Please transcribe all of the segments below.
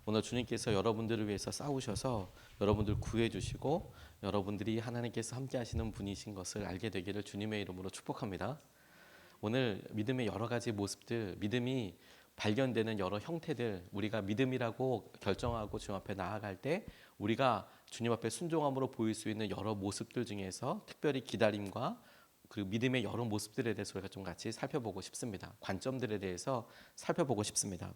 오늘 주님께서 여러분들을 위해서 싸우셔서 여러분들 구해주시고 여러분들이 하나님께서 함께 하시는 분이신 것을 알게 되기를 주님의 이름으로 축복합니다. 오늘 믿음의 여러 가지 모습들, 믿음이 발견되는 여러 형태들, 우리가 믿음이라고 결정하고 주님 앞에 나아갈 때 우리가 주님 앞에 순종함으로 보일 수 있는 여러 모습들 중에서 특별히 기다림과 그 믿음의 여러 모습들에 대해서 우리가 좀 같이 살펴보고 싶습니다. 관점들에 대해서 살펴보고 싶습니다.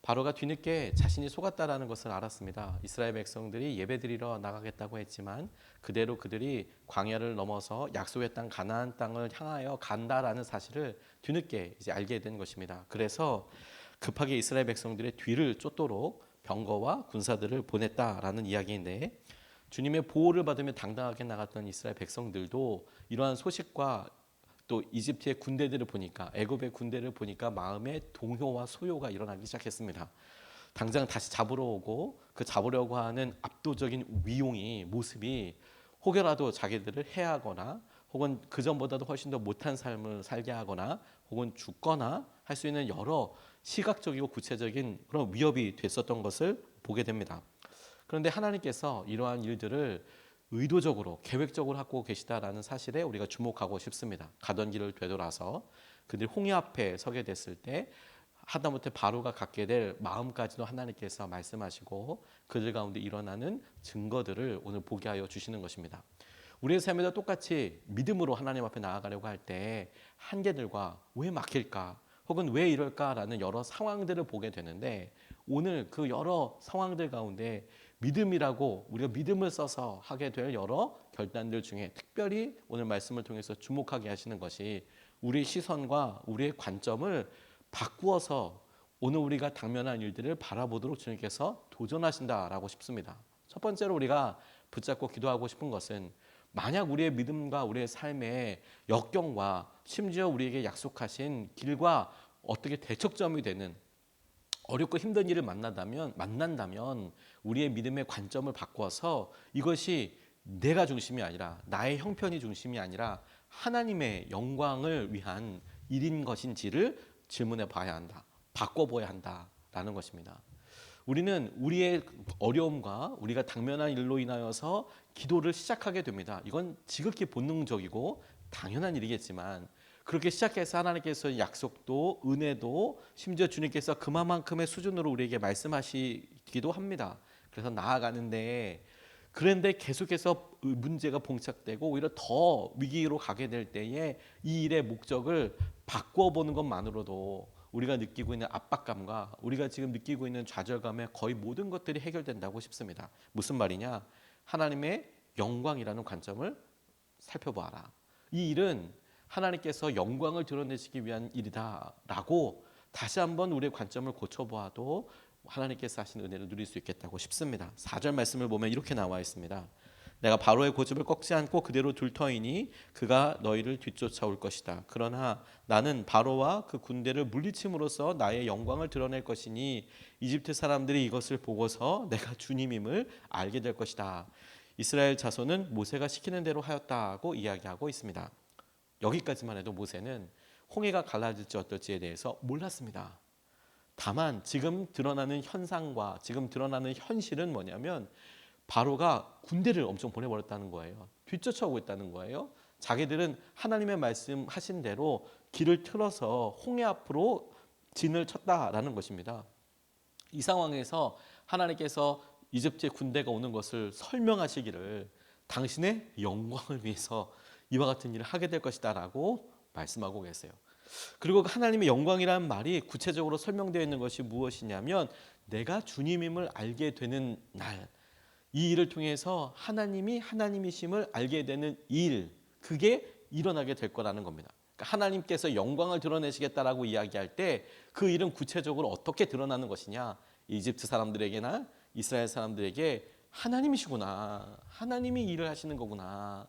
바로가 뒤늦게 자신이 속았다라는 것을 알았습니다. 이스라엘 백성들이 예배드리러 나가겠다고 했지만 그대로 그들이 광야를 넘어서 약속의 땅 가나안 땅을 향하여 간다라는 사실을 뒤늦게 이제 알게 된 것입니다. 그래서 급하게 이스라엘 백성들의 뒤를 쫓도록 병거와 군사들을 보냈다라는 이야기인데, 주님의 보호를 받으며 당당하게 나갔던 이스라엘 백성들도 이러한 소식과 또 이집트의 군대들을 보니까, 애굽의 군대를 보니까 마음에 동요와 소요가 일어나기 시작했습니다. 당장 다시 잡으러 오고 그 잡으려고 하는 압도적인 위용이, 모습이 혹여라도 자기들을 해하거나 혹은 그전보다도 훨씬 더 못한 삶을 살게 하거나 혹은 죽거나 할 수 있는 여러 시각적이고 구체적인 그런 위협이 됐었던 것을 보게 됩니다. 그런데 하나님께서 이러한 일들을 의도적으로 계획적으로 하고 계시다라는 사실에 우리가 주목하고 싶습니다. 가던 길을 되돌아서 그들이 홍해 앞에 서게 됐을 때 하다못해 바로가 갖게 될 마음까지도 하나님께서 말씀하시고 그들 가운데 일어나는 증거들을 오늘 보게 하여 주시는 것입니다. 우리의 삶에도 똑같이 믿음으로 하나님 앞에 나아가려고 할 때 한계들과 왜 막힐까 혹은 왜 이럴까라는 여러 상황들을 보게 되는데, 오늘 그 여러 상황들 가운데 믿음이라고 우리가 믿음을 써서 하게 될 여러 결단들 중에 특별히 오늘 말씀을 통해서 주목하게 하시는 것이 우리의 시선과 우리의 관점을 바꾸어서 오늘 우리가 당면한 일들을 바라보도록 주님께서 도전하신다라고 싶습니다. 첫 번째로 우리가 붙잡고 기도하고 싶은 것은, 만약 우리의 믿음과 우리의 삶의 역경과 심지어 우리에게 약속하신 길과 어떻게 대척점이 되는 어렵고 힘든 일을 만난다면 우리의 믿음의 관점을 바꿔서 이것이 내가 중심이 아니라 나의 형편이 중심이 아니라 하나님의 영광을 위한 일인 것인지를 질문해 봐야 한다. 바꿔봐야 한다라는 것입니다. 우리는 우리의 어려움과 우리가 당면한 일로 인하여서 기도를 시작하게 됩니다. 이건 지극히 본능적이고 당연한 일이겠지만, 그렇게 시작해서 하나님께서 약속도 은혜도 심지어 주님께서 그만큼의 수준으로 우리에게 말씀하시기도 합니다. 그래서 나아가는데, 그런데 계속해서 문제가 봉착되고 오히려 더 위기로 가게 될 때에 이 일의 목적을 바꿔보는 것만으로도 우리가 느끼고 있는 압박감과 우리가 지금 느끼고 있는 좌절감의 거의 모든 것들이 해결된다고 싶습니다. 무슨 말이냐? 하나님의 영광이라는 관점을 살펴보아라. 이 일은 하나님께서 영광을 드러내시기 위한 일이다라고 다시 한번 우리의 관점을 고쳐보아도 하나님께서 하신 은혜를 누릴 수 있겠다고 싶습니다. 4절 말씀을 보면 이렇게 나와 있습니다. 내가 바로의 고집을 꺾지 않고 그대로 둘 터이니 그가 너희를 뒤쫓아올 것이다. 그러나 나는 바로와 그 군대를 물리침으로써 나의 영광을 드러낼 것이니 이집트 사람들이 이것을 보고서 내가 주님임을 알게 될 것이다. 이스라엘 자손은 모세가 시키는 대로 하였다고 이야기하고 있습니다. 여기까지만 해도 모세는 홍해가 갈라질지 어떨지에 대해서 몰랐습니다. 다만 지금 드러나는 현상과 지금 드러나는 현실은 뭐냐면 바로가 군대를 엄청 보내버렸다는 거예요. 뒤쫓아오고 있다는 거예요. 자기들은 하나님의 말씀하신 대로 길을 틀어서 홍해 앞으로 진을 쳤다라는 것입니다. 이 상황에서 하나님께서 이집트의 군대가 오는 것을 설명하시기를 당신의 영광을 위해서 이와 같은 일을 하게 될 것이다 라고 말씀하고 계세요. 그리고 하나님의 영광이라는 말이 구체적으로 설명되어 있는 것이 무엇이냐면, 내가 주님임을 알게 되는 날, 이 일을 통해서 하나님이 하나님이심을 알게 되는 일, 그게 일어나게 될 거라는 겁니다. 그러니까 하나님께서 영광을 드러내시겠다라고 이야기할 때 그 일은 구체적으로 어떻게 드러나는 것이냐, 이집트 사람들에게나 이스라엘 사람들에게 하나님이시구나, 하나님이 일을 하시는 거구나,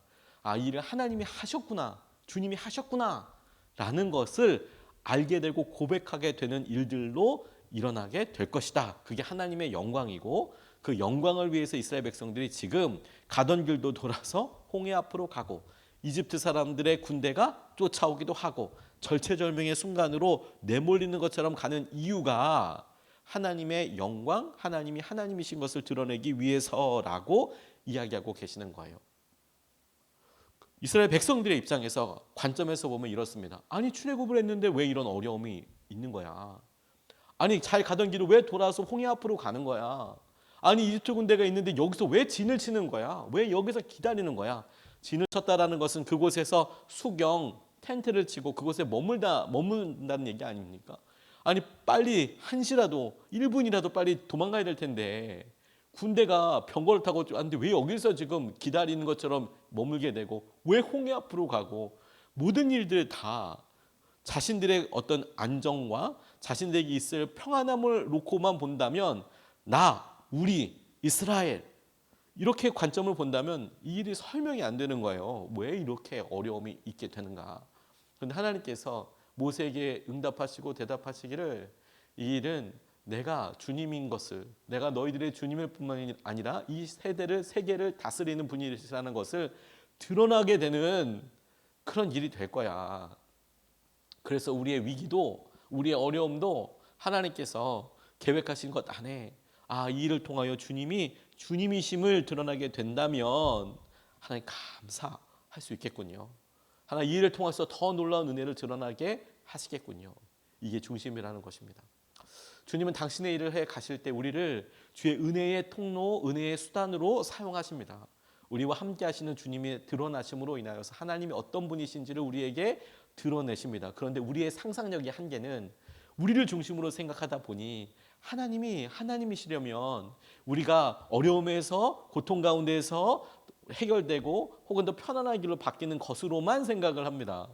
이 일을 하나님이 하셨구나, 주님이 하셨구나 라는 것을 알게 되고 고백하게 되는 일들로 일어나게 될 것이다. 그게 하나님의 영광이고, 그 영광을 위해서 이스라엘 백성들이 지금 가던 길도 돌아서 홍해 앞으로 가고 이집트 사람들의 군대가 쫓아오기도 하고 절체절명의 순간으로 내몰리는 것처럼 가는 이유가 하나님의 영광, 하나님이 하나님이신 것을 드러내기 위해서라고 이야기하고 계시는 거예요. 이스라엘 백성들의 입장에서 관점에서 보면 이렇습니다. 아니 출애굽을 했는데 왜 이런 어려움이 있는 거야? 아니 잘 가던 길을 왜 돌아서 홍해 앞으로 가는 거야? 아니 이집트 군대가 있는데 여기서 왜 진을 치는 거야? 왜 여기서 기다리는 거야? 진을 쳤다라는 것은 그곳에서 수경 텐트를 치고 그곳에 머문다는 얘기 아닙니까? 아니 빨리 1시라도 1분이라도 빨리 도망가야 될 텐데 군대가 병거를 타고 왔는데 왜 여기서 지금 기다리는 것처럼 머물게 되고 왜 홍해 앞으로 가고 모든 일들 다 자신들의 어떤 안정과 자신들에게 있을 평안함을 놓고만 본다면 우리 이스라엘 이렇게 관점을 본다면 이 일이 설명이 안 되는 거예요. 왜 이렇게 어려움이 있게 되는가? 그런데 하나님께서 모세에게 응답하시고 대답하시기를 이 일은 내가 주님인 것을 내가 너희들의 주님일 뿐만 아니라 이 세계를 다스리는 분이시라는 것을 드러나게 되는 그런 일이 될 거야. 그래서 우리의 위기도 우리의 어려움도 하나님께서 계획하신 것 안에 이 일을 통하여 주님이 주님이심을 드러나게 된다면 하나님 감사할 수 있겠군요. 하나님 이 일을 통해서 더 놀라운 은혜를 드러나게 하시겠군요. 이게 중심이라는 것입니다. 주님은 당신의 일을 해 가실 때 우리를 주의 은혜의 통로, 은혜의 수단으로 사용하십니다. 우리와 함께 하시는 주님의 드러나심으로 인하여서 하나님이 어떤 분이신지를 우리에게 드러내십니다. 그런데 우리의 상상력의 한계는 우리를 중심으로 생각하다 보니 하나님이 하나님이시려면 우리가 어려움에서 고통 가운데에서 해결되고 혹은 더 편안한 길로 바뀌는 것으로만 생각을 합니다.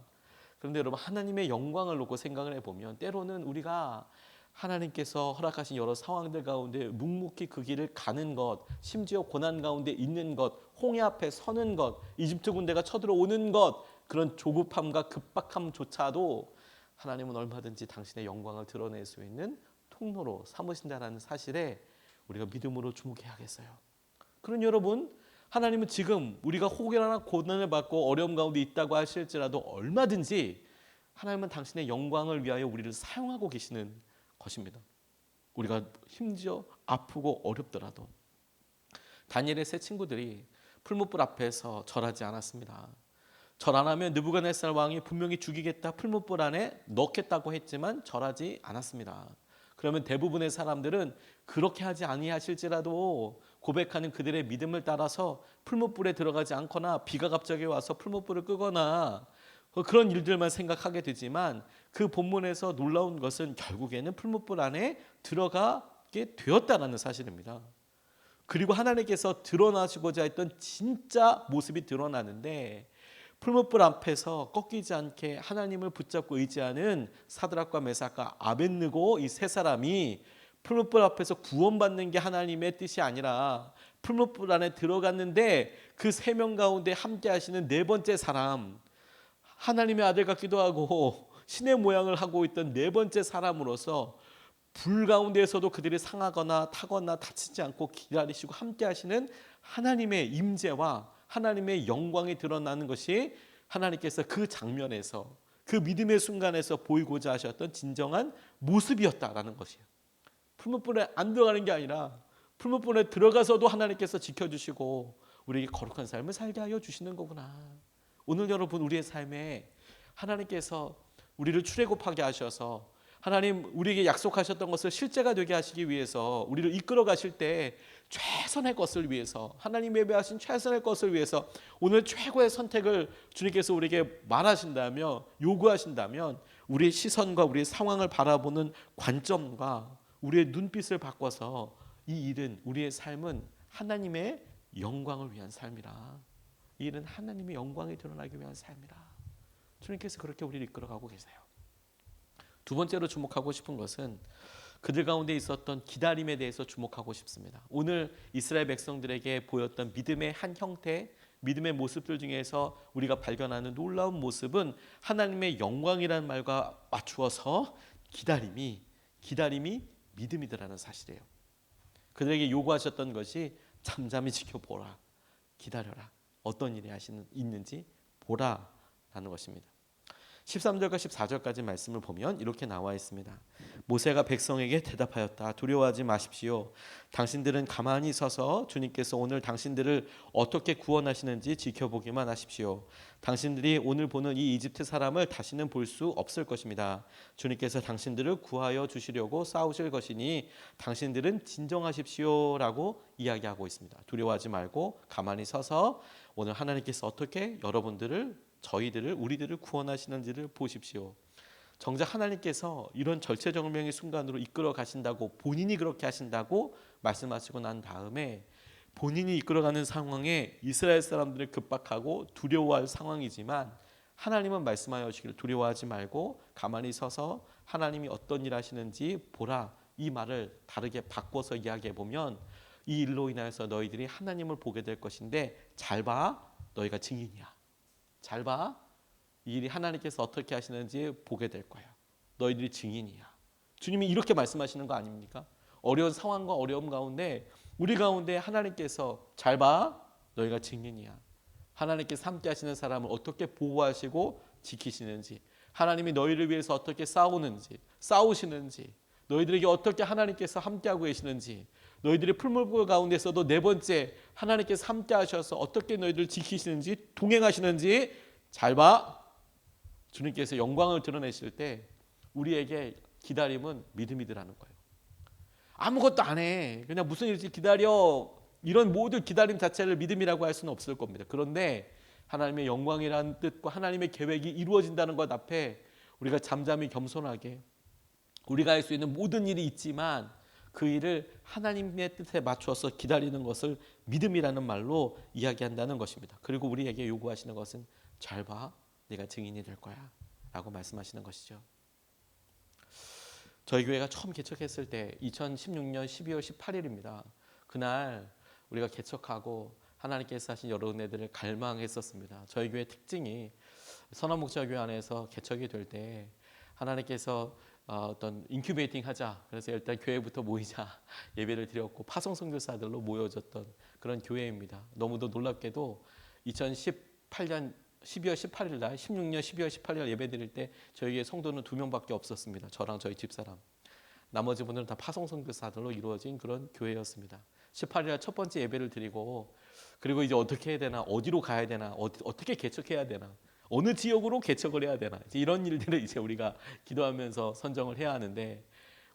그런데 여러분 하나님의 영광을 놓고 생각을 해보면 때로는 우리가 하나님께서 허락하신 여러 상황들 가운데 묵묵히 그 길을 가는 것, 심지어 고난 가운데 있는 것, 홍해 앞에 서는 것, 이집트 군대가 쳐들어오는 것, 그런 조급함과 급박함조차도 하나님은 얼마든지 당신의 영광을 드러낼 수 있는 통로로 삼으신다는 사실에 우리가 믿음으로 주목해야겠어요. 그런 여러분, 하나님은 지금 우리가 혹여나 고난을 받고 어려움 가운데 있다고 하실지라도 얼마든지 하나님은 당신의 영광을 위하여 우리를 사용하고 계시는 것입니다. 우리가 심지어 아프고 어렵더라도 다니엘의 세 친구들이 풀무불 앞에서 절하지 않았습니다. 절 안 하면 느부갓네살 왕이 분명히 죽이겠다, 풀무불 안에 넣겠다고 했지만 절하지 않았습니다. 그러면 대부분의 사람들은 그렇게 하지 아니하실지라도 고백하는 그들의 믿음을 따라서 풀무불에 들어가지 않거나 비가 갑자기 와서 풀무불을 끄거나 그런 일들만 생각하게 되지만 그 본문에서 놀라운 것은 결국에는 풀무불 안에 들어가게 되었다는 사실입니다. 그리고 하나님께서 드러나시고자 했던 진짜 모습이 드러나는데 풀무불 앞에서 꺾이지 않게 하나님을 붙잡고 의지하는 사드락과 메삭과 아벳느고 이 세 사람이 풀무불 앞에서 구원받는 게 하나님의 뜻이 아니라 풀무불 안에 들어갔는데 그 세 명 가운데 함께 하시는 네 번째 사람, 하나님의 아들 같기도 하고 신의 모양을 하고 있던 네 번째 사람으로서 불 가운데에서도 그들이 상하거나 타거나 다치지 않고 기다리시고 함께 하시는 하나님의 임재와 하나님의 영광이 드러나는 것이 하나님께서 그 장면에서 그 믿음의 순간에서 보이고자 하셨던 진정한 모습이었다라는 것이에요. 풀무불에 안 들어가는 게 아니라 풀무불에 들어가서도 하나님께서 지켜주시고 우리에게 거룩한 삶을 살게 하여 주시는 거구나. 오늘 여러분 우리의 삶에 하나님께서 우리를 출애굽하게 하셔서 하나님 우리에게 약속하셨던 것을 실제가 되게 하시기 위해서 우리를 이끌어 가실 때 최선의 것을 위해서 하나님 예배하신 최선의 것을 위해서 오늘 최고의 선택을 주님께서 우리에게 말하신다며 요구하신다면 우리의 시선과 우리의 상황을 바라보는 관점과 우리의 눈빛을 바꿔서 이 일은 우리의 삶은 하나님의 영광을 위한 삶이라. 이 일은 하나님의 영광이 드러나기 위한 삶이라. 주님께서 그렇게 우리를 이끌어가고 계세요. 두 번째로 주목하고 싶은 것은 그들 가운데 있었던 기다림에 대해서 주목하고 싶습니다. 오늘 이스라엘 백성들에게 보였던 믿음의 한 형태, 믿음의 모습들 중에서 우리가 발견하는 놀라운 모습은 하나님의 영광이라는 말과 맞추어서 기다림이 믿음이더라는 사실이에요. 그들에게 요구하셨던 것이 잠잠히 지켜보라, 기다려라, 어떤 일이 있는지 보라라는 것입니다. 13절과 14절까지 말씀을 보면 이렇게 나와 있습니다. 모세가 백성에게 대답하였다. 두려워하지 마십시오. 당신들은 가만히 서서 주님께서 오늘 당신들을 어떻게 구원하시는지 지켜보기만 하십시오. 당신들이 오늘 보는 이 이집트 사람을 다시는 볼 수 없을 것입니다. 주님께서 당신들을 구하여 주시려고 싸우실 것이니 당신들은 진정하십시오라고 이야기하고 있습니다. 두려워하지 말고 가만히 서서 오늘 하나님께서 어떻게 여러분들을, 저희들을, 우리들을 구원하시는지를 보십시오. 정작 하나님께서 이런 절체절명의 순간으로 이끌어 가신다고, 본인이 그렇게 하신다고 말씀하시고 난 다음에 본인이 이끌어가는 상황에 이스라엘 사람들을 급박하고 두려워할 상황이지만 하나님은 말씀하여 주시기를 두려워하지 말고 가만히 서서 하나님이 어떤 일 하시는지 보라. 이 말을 다르게 바꿔서 이야기해 보면 이 일로 인하여서 너희들이 하나님을 보게 될 것인데 잘 봐. 너희가 증인이야. 잘 봐. 이 일이 하나님께서 어떻게 하시는지 보게 될 거야. 너희들이 증인이야. 주님이 이렇게 말씀하시는 거 아닙니까? 어려운 상황과 어려움 가운데 우리 가운데 하나님께서 잘 봐. 너희가 증인이야. 하나님께서 함께 하시는 사람을 어떻게 보호하시고 지키시는지, 하나님이 너희를 위해서 어떻게 싸우시는지, 너희들에게 어떻게 하나님께서 함께하고 계시는지, 너희들의 풀물불 가운데서도 네 번째 하나님께서 함께 하셔서 어떻게 너희들을 지키시는지, 동행하시는지 잘 봐. 주님께서 영광을 드러내실 때 우리에게 기다림은 믿음이라는 거예요. 아무것도 안 해. 그냥 무슨 일인지 기다려. 이런 모든 기다림 자체를 믿음이라고 할 수는 없을 겁니다. 그런데 하나님의 영광이라는 뜻과 하나님의 계획이 이루어진다는 것 앞에 우리가 잠잠히 겸손하게 우리가 할 수 있는 모든 일이 있지만 그 일을 하나님의 뜻에 맞추어서 기다리는 것을 믿음이라는 말로 이야기한다는 것입니다. 그리고 우리에게 요구하시는 것은 잘 봐. 네가 증인이 될 거야 라고 말씀하시는 것이죠. 저희 교회가 처음 개척했을 때 2016년 12월 18일입니다. 그날 우리가 개척하고 하나님께서 하신 여러 은혜들을 갈망했었습니다. 저희 교회 특징이 선한목자교회 안에서 개척이 될 때 하나님께서 어떤 인큐베이팅 하자. 그래서 일단 교회부터 모이자 예배를 드렸고 파송 선교사들로 모여졌던 그런 교회입니다. 너무도 놀랍게도 2018년 12월 18일 날 16년 12월 18일 예배 드릴 때 저희의 성도는 2명밖에 없었습니다. 저랑 저희 집사람. 나머지 분들은 다 파송 선교사들로 이루어진 그런 교회였습니다. 18일 날 첫 번째 예배를 드리고 그리고 이제 어떻게 해야 되나, 어디로 가야 되나, 어떻게 개척해야 되나, 어느 지역으로 개척을 해야 되나, 이제 이런 일들을 이제 우리가 기도하면서 선정을 해야 하는데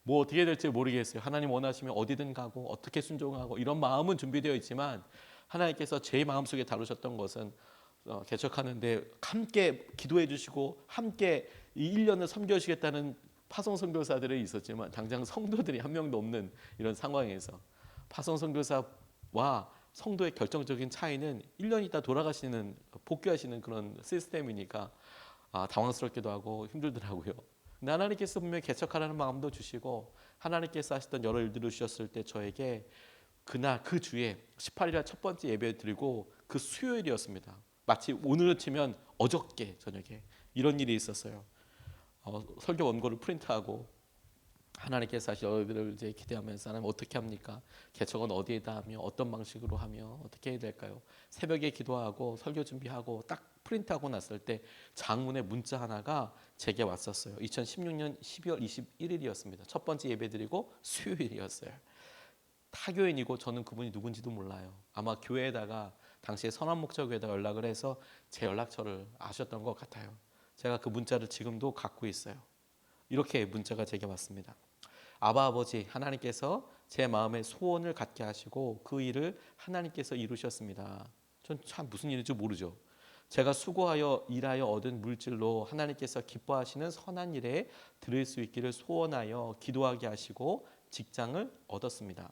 뭐 어떻게 될지 모르겠어요. 하나님 원하시면 어디든 가고 어떻게 순종하고 이런 마음은 준비되어 있지만 하나님께서 제 마음속에 다루셨던 것은 개척하는데 함께 기도해 주시고 함께 이 1년을 섬겨주시겠다는 파송 선교사들이 있었지만 당장 성도들이 한 명도 없는 이런 상황에서 파송 선교사와 성도의 결정적인 차이는 1년 있다 돌아가시는, 복귀하시는 그런 시스템이니까 당황스럽기도 하고 힘들더라고요. 근데 하나님께서 분명히 개척하라는 마음도 주시고 하나님께서 하셨던 여러 일들을 주셨을 때 저에게 그날 그 주에 18일날 첫 번째 예배 드리고 그 수요일이었습니다. 마치 오늘로 치면 어저께 저녁에 이런 일이 있었어요. 설교 원고를 프린트하고 하나님께서 하신 여러분들을 이제 기대하면서 하나님 어떻게 합니까? 개척은 어디에다 하며 어떤 방식으로 하며 어떻게 해야 될까요? 새벽에 기도하고 설교 준비하고 딱 프린트하고 났을 때 장문의 문자 하나가 제게 왔었어요. 2016년 12월 21일이었습니다. 첫 번째 예배드리고 수요일이었어요. 타교인이고 저는 그분이 누군지도 몰라요. 아마 교회에다가 당시에 선한목자교회에다 연락을 해서 제 연락처를 아셨던 것 같아요. 제가 그 문자를 지금도 갖고 있어요. 이렇게 문자가 제게 왔습니다. 아바 아버지, 하나님께서 제 마음에 소원을 갖게 하시고 그 일을 하나님께서 이루셨습니다. 전 참 무슨 일인지 모르죠. 제가 수고하여 일하여 얻은 물질로 하나님께서 기뻐하시는 선한 일에 드릴 수 있기를 소원하여 기도하게 하시고 직장을 얻었습니다.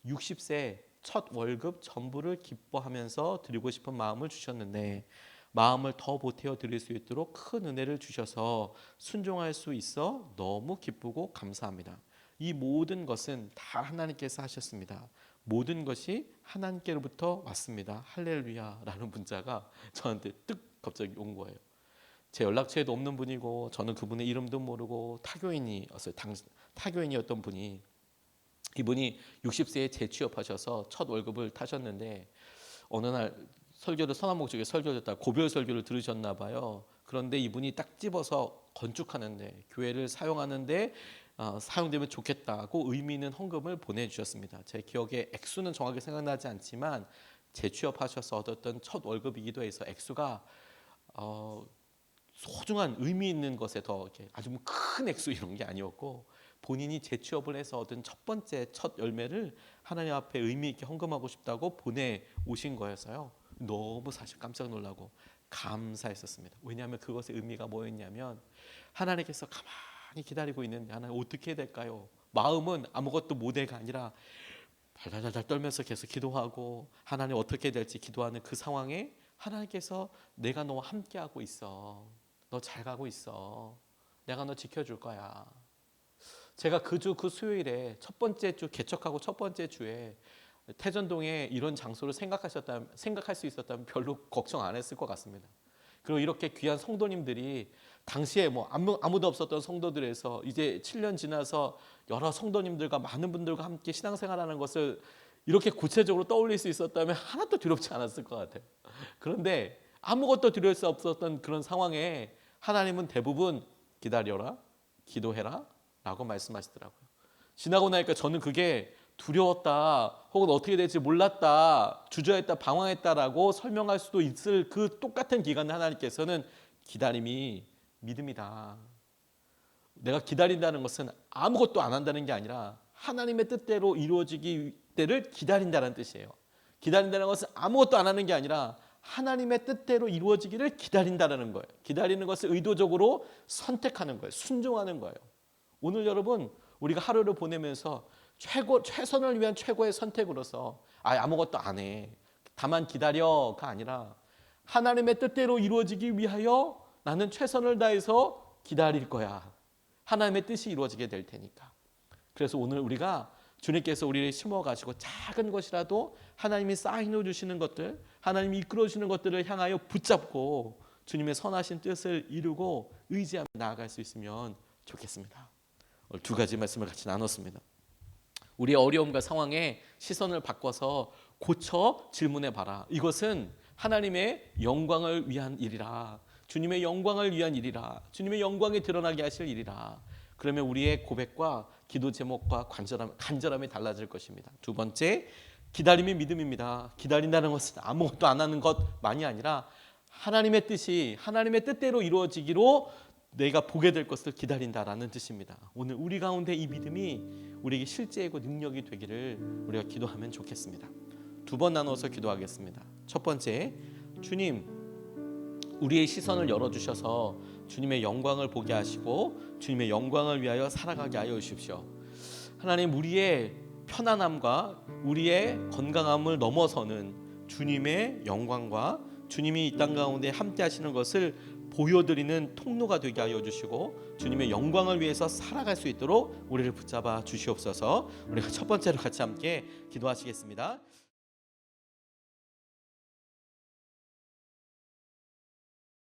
60세 첫 월급 전부를 기뻐하면서 드리고 싶은 마음을 주셨는데 마음을 더 보태어 드릴 수 있도록 큰 은혜를 주셔서 순종할 수 있어 너무 기쁘고 감사합니다. 이 모든 것은 다 하나님께서 하셨습니다. 모든 것이 하나님께로부터 왔습니다. 할렐루야라는 문자가 저한테 뜩 갑자기 온 거예요. 제 연락처에도 없는 분이고 저는 그분의 이름도 모르고 타교인이었던 분이, 이분이 60세에 재취업하셔서 첫 월급을 타셨는데 어느 날 설교를 선한목적에 설교했다 고별 설교를 들으셨나 봐요. 그런데 이분이 딱 집어서 건축하는데 교회를 사용하는데 사용되면 좋겠다고 의미 있는 헌금을 보내주셨습니다. 제 기억에 액수는 정확히 생각나지 않지만 재취업하셔서 얻었던 첫 월급이기도 해서 액수가 소중한 의미 있는 것에 더 이렇게 아주 큰 액수 이런 게 아니었고 본인이 재취업을 해서 얻은 첫 번째 첫 열매를 하나님 앞에 의미 있게 헌금하고 싶다고 보내오신 거여서요. 너무 사실 깜짝 놀라고 감사했었습니다. 왜냐하면 그것의 의미가 뭐였냐면 하나님께서 가만히 기다리고 있는데 하나님 어떻게 해야 될까요? 마음은 아무것도 못해가 아니라 달달달달 떨면서 계속 기도하고 하나님 어떻게 해야 될지 기도하는 그 상황에 하나님께서 내가 너와 함께하고 있어. 너 잘 가고 있어. 내가 너 지켜줄 거야. 제가 그 수요일에 첫 번째 주 개척하고 첫 번째 주에 태전동에 이런 장소를 생각할 수 있었다면 별로 걱정 안 했을 것 같습니다. 그리고 이렇게 귀한 성도님들이 당시에 아무도 없었던 성도들에서 이제 7년 지나서 여러 성도님들과 많은 분들과 함께 신앙생활하는 것을 이렇게 구체적으로 떠올릴 수 있었다면 하나도 두렵지 않았을 것 같아요. 그런데 아무것도 두려울 수 없었던 그런 상황에 하나님은 대부분 기다려라, 기도해라 라고 말씀하시더라고요. 지나고 나니까 저는 그게 두려웠다 혹은 어떻게 될지 몰랐다 주저했다 방황했다라고 설명할 수도 있을 그 똑같은 기간에 하나님께서는 기다림이 믿음이다. 내가 기다린다는 것은 아무것도 안 한다는 게 아니라 하나님의 뜻대로 이루어지기 때를 기다린다는 뜻이에요. 기다린다는 것은 아무것도 안 하는 게 아니라 하나님의 뜻대로 이루어지기를 기다린다는 거예요. 기다리는 것을 의도적으로 선택하는 거예요. 순종하는 거예요. 오늘 여러분 우리가 하루를 보내면서 최선을 위한 최고의 선택으로서 아무것도 안 해. 다만 기다려가 아니라 하나님의 뜻대로 이루어지기 위하여 나는 최선을 다해서 기다릴 거야. 하나님의 뜻이 이루어지게 될 테니까. 그래서 오늘 우리가 주님께서 우리를 심어가시고 작은 것이라도 하나님이 사인해 주시는 것들, 하나님이 이끌어 주시는 것들을 향하여 붙잡고 주님의 선하신 뜻을 이루고 의지하며 나아갈 수 있으면 좋겠습니다. 오늘 두 가지 말씀을 같이 나눴습니다. 우리의 어려움과 상황에 시선을 바꿔서 고쳐 질문해 봐라. 이것은 하나님의 영광을 위한 일이라. 주님의 영광을 위한 일이라. 주님의 영광이 드러나게 하실 일이라. 그러면 우리의 고백과 기도 제목과 간절함이 달라질 것입니다. 두 번째, 기다림이 믿음입니다. 기다린다는 것은 아무것도 안 하는 것만이 아니라 하나님의 뜻이 하나님의 뜻대로 이루어지기로 내가 보게 될 것을 기다린다라는 뜻입니다. 오늘 우리 가운데 이 믿음이 우리에게 실제이고 능력이 되기를 우리가 기도하면 좋겠습니다. 두 번 나눠서 기도하겠습니다. 첫 번째, 주님, 우리의 시선을 열어주셔서 주님의 영광을 보게 하시고 주님의 영광을 위하여 살아가게 하여 주십시오. 하나님, 우리의 편안함과 우리의 건강함을 넘어서는 주님의 영광과 주님이 이 땅 가운데 함께 하시는 것을 보여드리는 통로가 되게 하여 주시고 주님의 영광을 위해서 살아갈 수 있도록 우리를 붙잡아 주시옵소서. 우리가 첫 번째로 같이 함께 기도하시겠습니다.